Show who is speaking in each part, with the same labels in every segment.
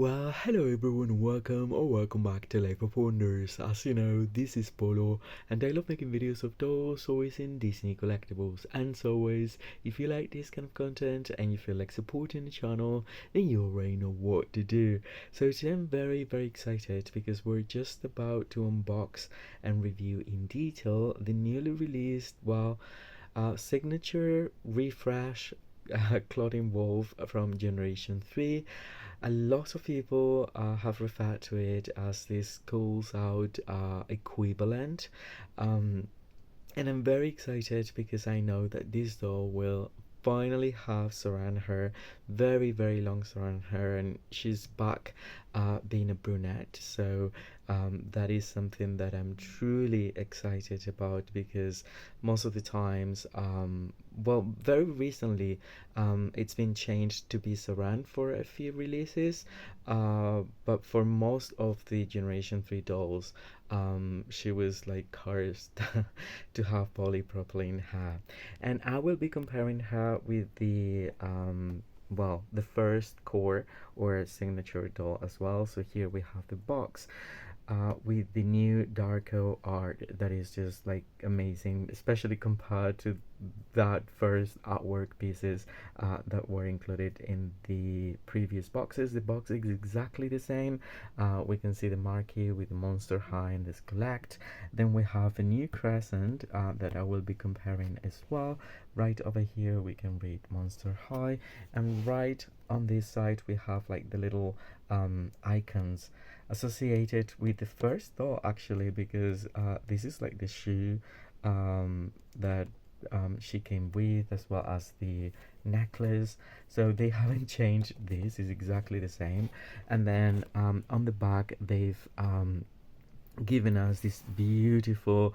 Speaker 1: Well, hello everyone, welcome back to Life of Wonders. As you know, this is Polo, and I love making videos of dolls, toys, and Disney collectibles. And as always, if you like this kind of content and you feel like supporting the channel, then you already know what to do. So today I'm very excited because we're just about to unbox and review in detail the newly released, signature refresh Clawdeen Wolf from Generation 3. A lot of people have referred to it as this schools out equivalent, um, and I'm very excited because I know that this doll will finally have surround her, very long surround her, and she's back being a brunette. So that is something that I'm truly excited about because most of the times, very recently, it's been changed to be surround for a few releases, but for most of the Generation 3 dolls, she was like cursed to have polypropylene hair. And I will be comparing her with the first core or signature doll as well. So here we have the box with the new Darko art that is just like amazing, especially compared to that first artwork pieces that were included in the previous boxes. The box is exactly the same. We can see the marquee with the Monster High and this collect. Then we have a new crescent that I will be comparing as well. Right over here we can read Monster High, and right on this side we have like the little icons associated with the first doll actually, because this is like the shoe that she came with, as well as the necklace. So they haven't changed. This is exactly the same. And then on the back they've given us this beautiful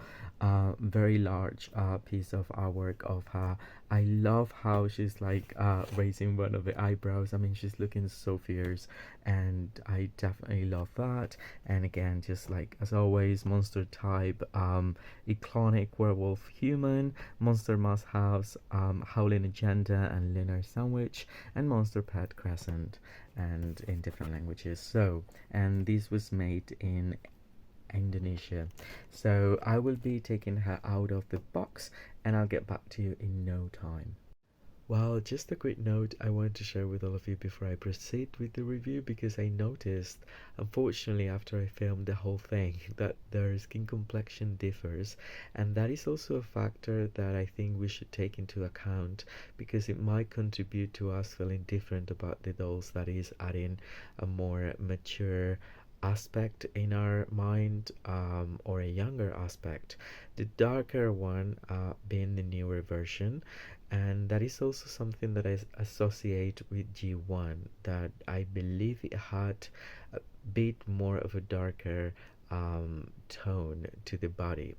Speaker 1: very large piece of artwork of her. I love how she's like raising one of the eyebrows. I mean, she's looking so fierce, and I definitely love that. And again, just like as always, monster type, iconic werewolf human, monster must haves, howling agenda and lunar sandwich, and monster pet crescent, and in different languages. So, and this was made in Indonesia. So I will be taking her out of the box and I'll get back to you in no time. Well, just a quick note I want to share with all of you before I proceed with the review, because I noticed, unfortunately, after I filmed the whole thing, that their skin complexion differs, and that is also a factor that I think we should take into account because it might contribute to us feeling different about the dolls, that is, adding a more mature aspect in our mind, or a younger aspect. The darker one being the newer version, and that is also something that I associate with G1, that I believe it had a bit more of a darker tone to the body.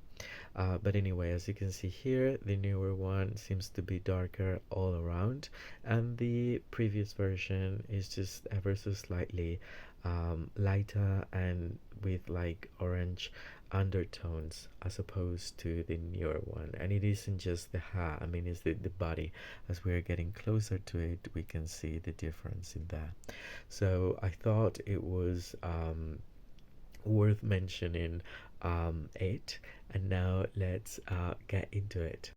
Speaker 1: But anyway, as you can see here, the newer one seems to be darker all around, and the previous version is just ever so slightly lighter and with like orange undertones as opposed to the newer one. And it isn't just the hair, I mean, it's the body. As we're getting closer to it, we can see the difference in that. So I thought it was worth mentioning it, and now let's get into it.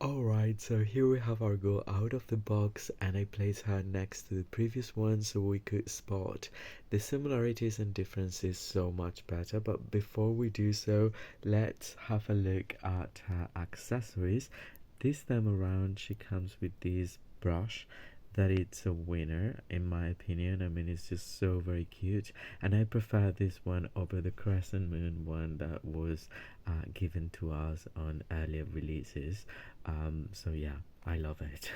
Speaker 1: Alright, so here we have our girl out of the box, and I place her next to the previous one so we could spot the similarities and differences so much better. But before we do so, let's have a look at her accessories. This time around she comes with this brush that it's a winner in my opinion. I mean, it's just so very cute, and I prefer this one over the crescent moon one that was given to us on earlier releases. So yeah, I love it.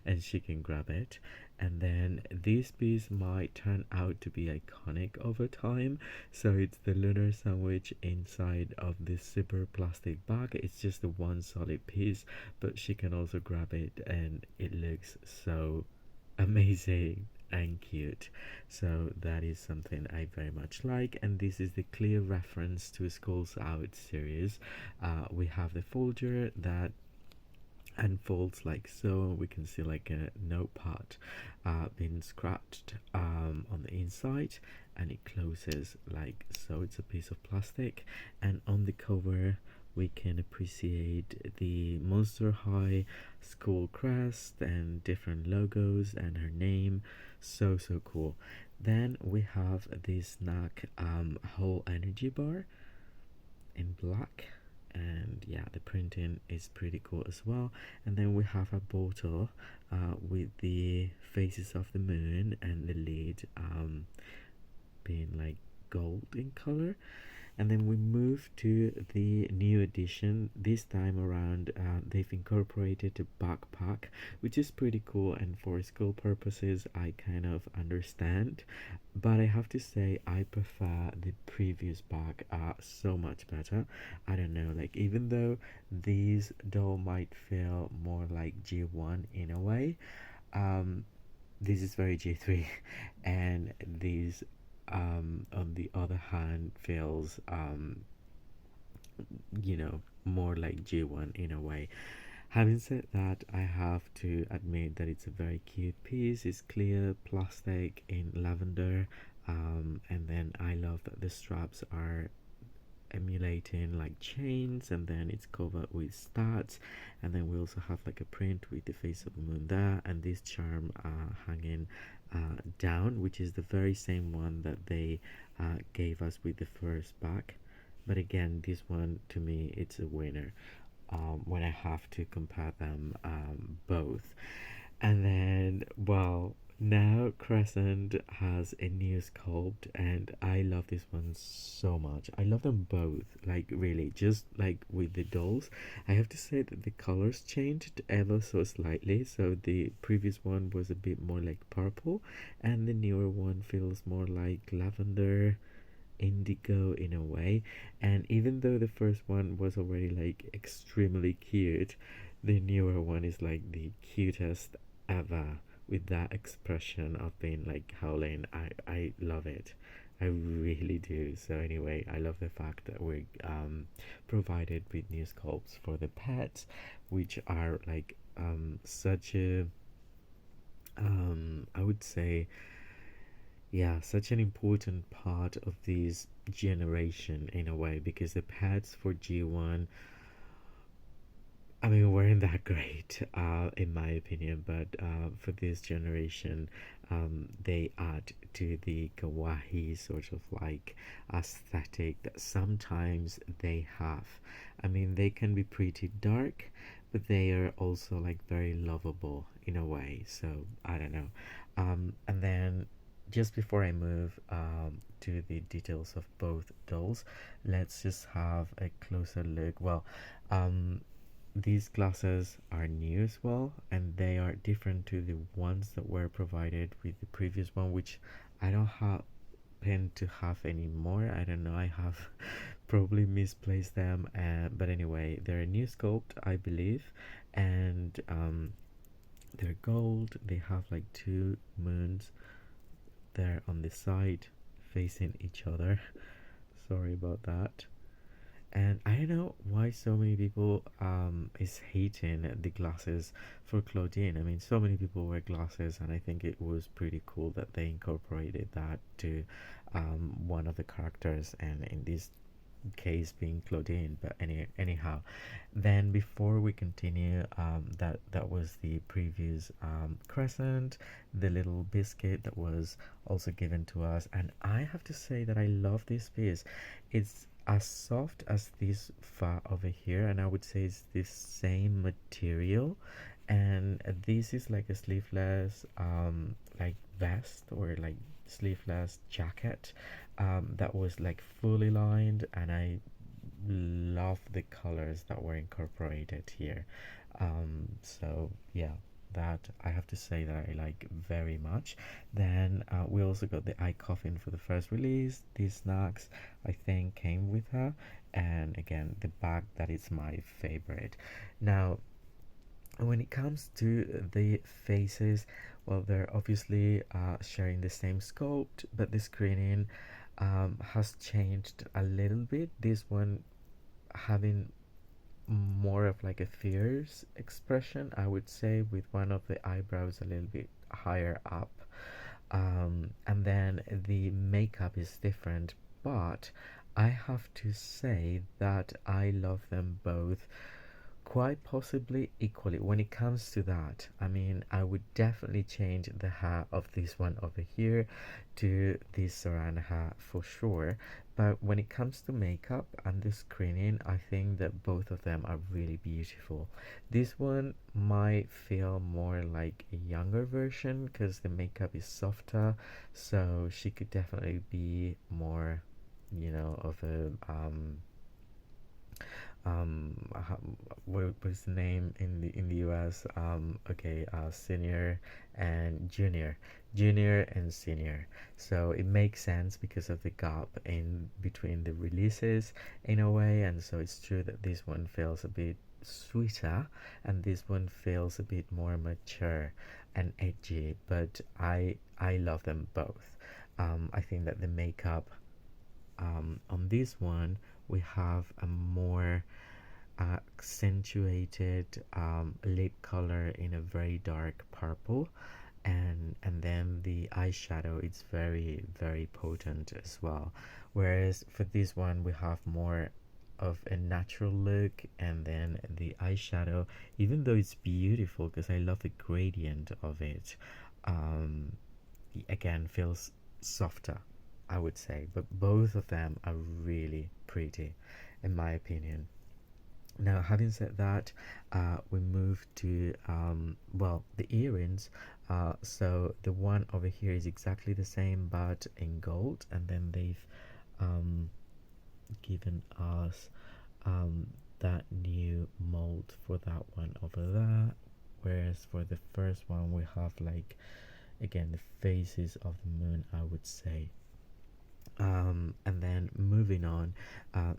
Speaker 1: And she can grab it, and then this piece might turn out to be iconic over time. So it's the lunar sandwich inside of this zipper plastic bag. It's just a one solid piece, but she can also grab it, and it looks so amazing and cute. So that is something I very much like, and this is the clear reference to Schools Out series. We have the folder that and folds like so. We can see like a notepad being scratched on the inside, and it closes like so. It's a piece of plastic, and on the cover we can appreciate the Monster High school crest and different logos and her name. So so cool. Then we have this snack whole energy bar in black, and yeah, the printing is pretty cool as well. And then we have a bottle with the faces of the moon and the lid being like gold in color. And then we move to the new edition. This time around, they've incorporated a backpack, which is pretty cool, and for school purposes I kind of understand, but I have to say I prefer the previous bag so much better. I don't know, like, even though these doll might feel more like G1 in a way, um this is very G3, and these on the other hand feels more like G1 in a way. Having said that, I have to admit that it's a very cute piece. It's clear plastic in lavender, and then I love that the straps are emulating like chains, and then it's covered with stats, and then we also have like a print with the face of the moon there, and this charm hanging down, which is the very same one that they gave us with the first pack. But again, this one to me it's a winner when I have to compare them both. And then, well, now Crescent has a new sculpt, and I love this one so much. I love them both, like, really, just like with the dolls. I have to say that the colors changed ever so slightly. So the previous one was a bit more like purple, and the newer one feels more like lavender, indigo in a way. And even though the first one was already like extremely cute, the newer one is like the cutest ever, with that expression of being like howling. I love it. I really do. So anyway, I love the fact that we're provided with new sculpts for the pets, which are like such a I would say, yeah, such an important part of this generation in a way, because the pets for G1, I mean, weren't that great, in my opinion, but for this generation, they add to the kawaii sort of like aesthetic that sometimes they have. I mean, they can be pretty dark, but they are also like very lovable in a way. So I don't know. And then just before I move to the details of both dolls, let's just have a closer look. Well, um, these glasses are new as well, and they are different to the ones that were provided with the previous one, which I don't happen to have anymore. I don't know, I have probably misplaced them, but anyway, they're a new sculpt, I believe, and they're gold. They have like two moons there on the side facing each other. Sorry about that. And I don't know why so many people is hating the glasses for Claudine. I mean, so many people wear glasses, and I think it was pretty cool that they incorporated that to one of the characters, and in this case being Claudine. But anyhow, then before we continue, that was the previous crescent, the little biscuit that was also given to us, and I have to say that I love this piece. It's as soft as this far over here, and I would say it's the same material, and this is like a sleeveless like vest, or like sleeveless jacket that was like fully lined, and I love the colors that were incorporated here. So yeah, that I have to say that I like very much. Then we also got the eye coffin for the first release. These snacks I think came with her, and again the bag that is my favorite. Now when it comes to the faces, well, they're obviously sharing the same sculpt, but the screening has changed a little bit. This one having more of like a fierce expression, I would say, with one of the eyebrows a little bit higher up. And then the makeup is different, but I have to say that I love them both quite possibly equally. When it comes to that, I mean, I would definitely change the hair of this one over here to this Saran hair for sure. But when it comes to makeup and the screening, I think that both of them are really beautiful. This one might feel more like a younger version because the makeup is softer, so she could definitely be more, of a how, what was the name in the US? Okay, senior and junior and senior. So it makes sense because of the gap in between the releases in a way, and so it's true that this one feels a bit sweeter and this one feels a bit more mature and edgy. But I love them both. I think that the makeup on this one we have a more accentuated lip color in a very dark purple, and then the eyeshadow it's very potent as well, whereas for this one we have more of a natural look, and then the eyeshadow, even though it's beautiful because I love the gradient of it, um, again feels softer, I would say. But both of them are really pretty in my opinion. Now, having said that, we move to well, the earrings. So the one over here is exactly the same but in gold, and then they've um, given us that new mold for that one over there. Whereas for the first one, we have like again the faces of the moon, I would say. And then moving on,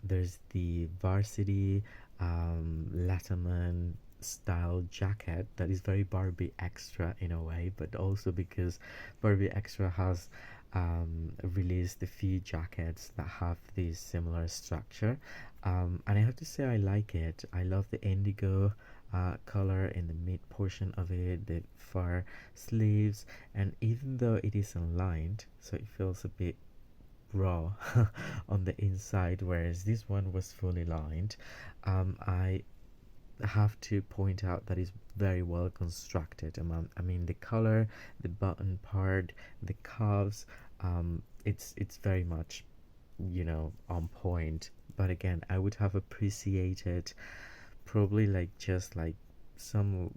Speaker 1: there's the varsity Letterman style jacket that is very Barbie extra in a way, but also because Barbie extra has released a few jackets that have this similar structure. And I have to say I like it. I love the indigo color in the mid portion of it, the fur sleeves, and even though it is unlined, so it feels a bit raw on the inside, whereas this one was fully lined. I have to point out that it's very well constructed. I mean the color, the button part, the cuffs, it's very much on point. But again, I would have appreciated probably like just like some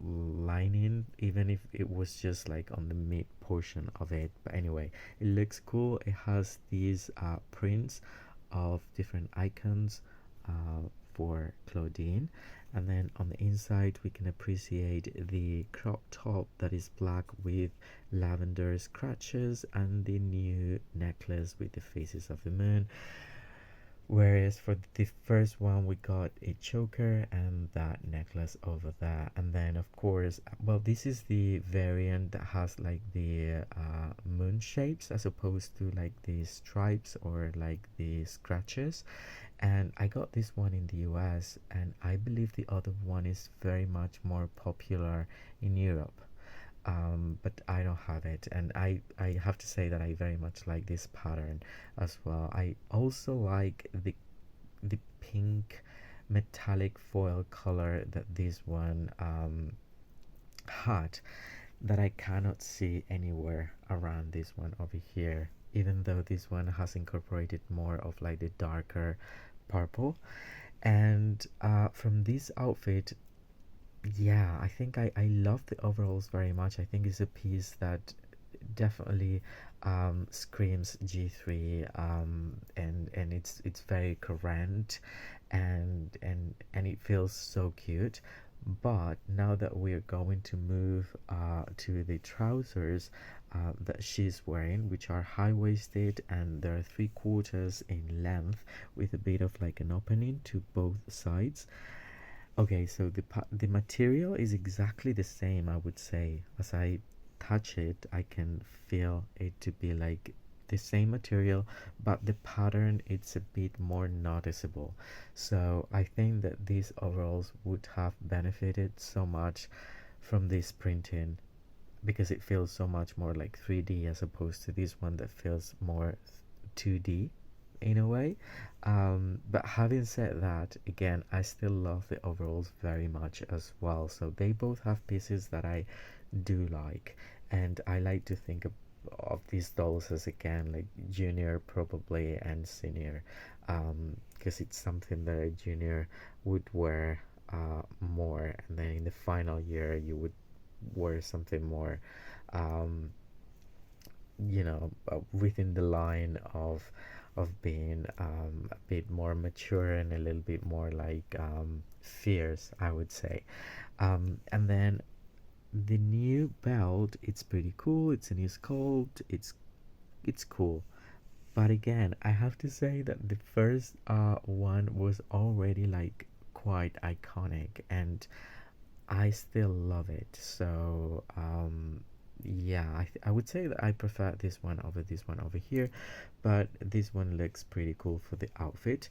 Speaker 1: lining, even if it was just like on the mid portion of it. But anyway, it looks cool. It has these prints of different icons for Claudine, and then on the inside we can appreciate the crop top that is black with lavender scratches and the new necklace with the faces of the moon. Whereas for the first one, we got a choker and that necklace over there. And then, of course, well, this is the variant that has like the moon shapes as opposed to like the stripes or like the scratches. And I got this one in the US, and I believe the other one is very much more popular in Europe. But I don't have it, and I have to say that I very much like this pattern as well. I also like the pink metallic foil color that this one had, that I cannot see anywhere around this one over here, even though this one has incorporated more of like the darker purple. And from this outfit, yeah, I think I love the overalls very much. I think it's a piece that definitely screams G3, and it's very current, and it feels so cute. But now that we're going to move to the trousers that she's wearing, which are high-waisted and they're 3/4 in length with a bit of like an opening to both sides. Okay, so the material is exactly the same, I would say. As I touch it, I can feel it to be like the same material, but the pattern it's a bit more noticeable. So I think that these overalls would have benefited so much from this printing because it feels so much more like 3D as opposed to this one that feels more 2D in a way. But having said that, again, I still love the overalls very much as well. So they both have pieces that I do like, and I like to think of these dolls as again like junior probably and senior, because it's something that a junior would wear more, and then in the final year you would wear something more um, within the line of being a bit more mature and a little bit more like fierce, I would say. And then the new belt, it's pretty cool. It's a new sculpt. It's cool. But again, I have to say that the first one was already like quite iconic, and I still love it. So yeah, I would say that I prefer this one over here, but this one looks pretty cool for the outfit.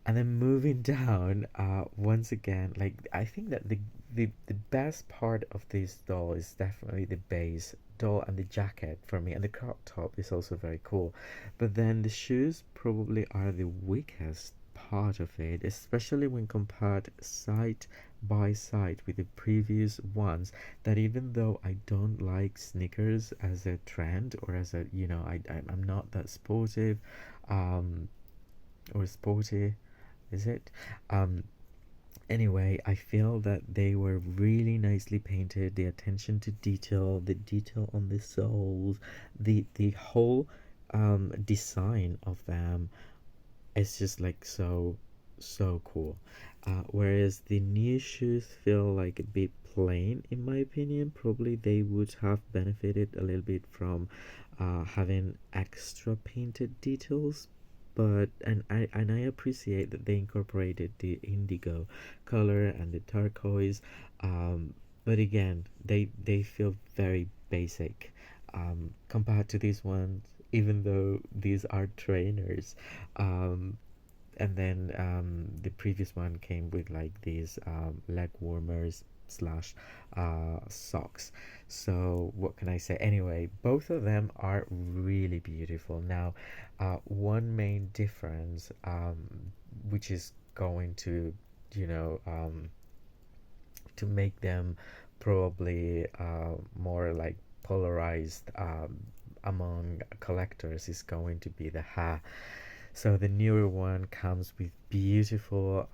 Speaker 1: And then moving down, once again, like I think that the best part of this doll is definitely the base doll and the jacket for me, and the crop top is also very cool. But then the shoes probably are the weakest part of it, especially when compared side by side with the previous ones. That even though I don't like sneakers as a trend or as a I'm not that sportive, um, or sporty, is it? Um, anyway, I feel that they were really nicely painted. The attention to detail, the detail on the soles, the whole design of them is just like so cool. Whereas the new shoes feel like a bit plain, in my opinion. Probably they would have benefited a little bit from having extra painted details. But and I appreciate that they incorporated the indigo color and the turquoise. But again, they feel very basic compared to these ones. Even though these are trainers, um, and then the previous one came with like these leg warmers slash socks. So what can I say? Anyway, both of them are really beautiful. Now, one main difference, which is going to, you know, to make them probably more like polarized among collectors, is going to be the hair. So the newer one comes with beautiful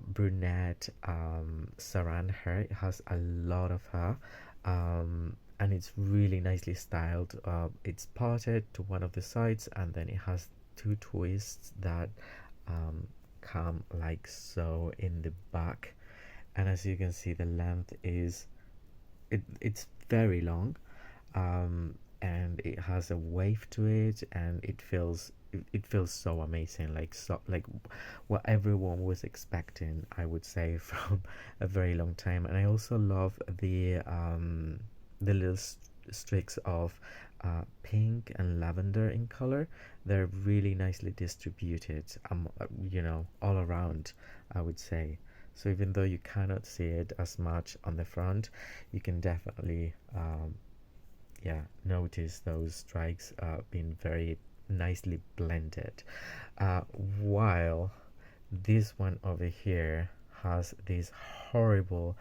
Speaker 1: brunette saran hair. It has a lot of hair, and it's really nicely styled. It's parted to one of the sides, and then it has two twists that um, come like so in the back. And as you can see, the length is it's very long, and it has a wave to it, and it feels so amazing, like so like what everyone was expecting, I would say, from a very long time. And I also love the little streaks of pink and lavender in color. They're really nicely distributed, all around, I would say. So even though you cannot see it as much on the front, you can definitely yeah, notice those strikes being very nicely blended. Uh, while this one over here has this horrible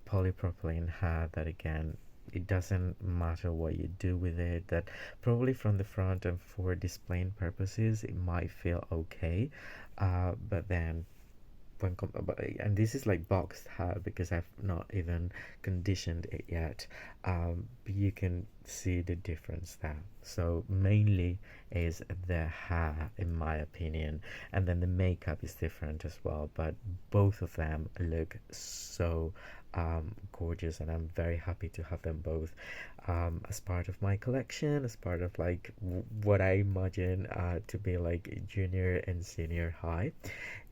Speaker 1: polypropylene hair that again, it doesn't matter what you do with it, that probably from the front and for displaying purposes it might feel okay, but then and this is like boxed hair because I've not even conditioned it yet. But you can see the difference there. So mainly is the hair, in my opinion, and then the makeup is different as well. But both of them look so gorgeous, and I'm very happy to have them both as part of my collection, as part of like what I imagine to be like junior and senior high.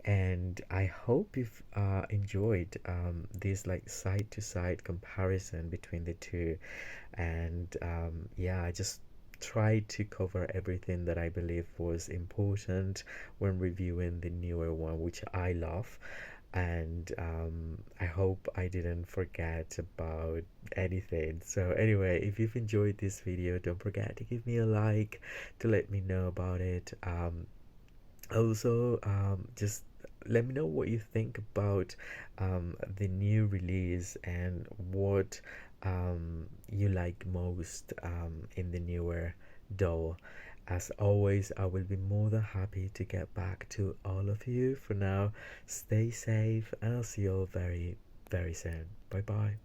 Speaker 1: And I hope you've enjoyed this like side to side comparison between the two. And yeah, I just tried to cover everything that I believe was important when reviewing the newer one, which I love. And I hope I didn't forget about anything. So anyway, if you've enjoyed this video, don't forget to give me a like to let me know about it. Also, just let me know what you think about the new release and what you like most in the newer doll. As always, I will be more than happy to get back to all of you. For now, stay safe, and I'll see you all very, very soon. Bye bye.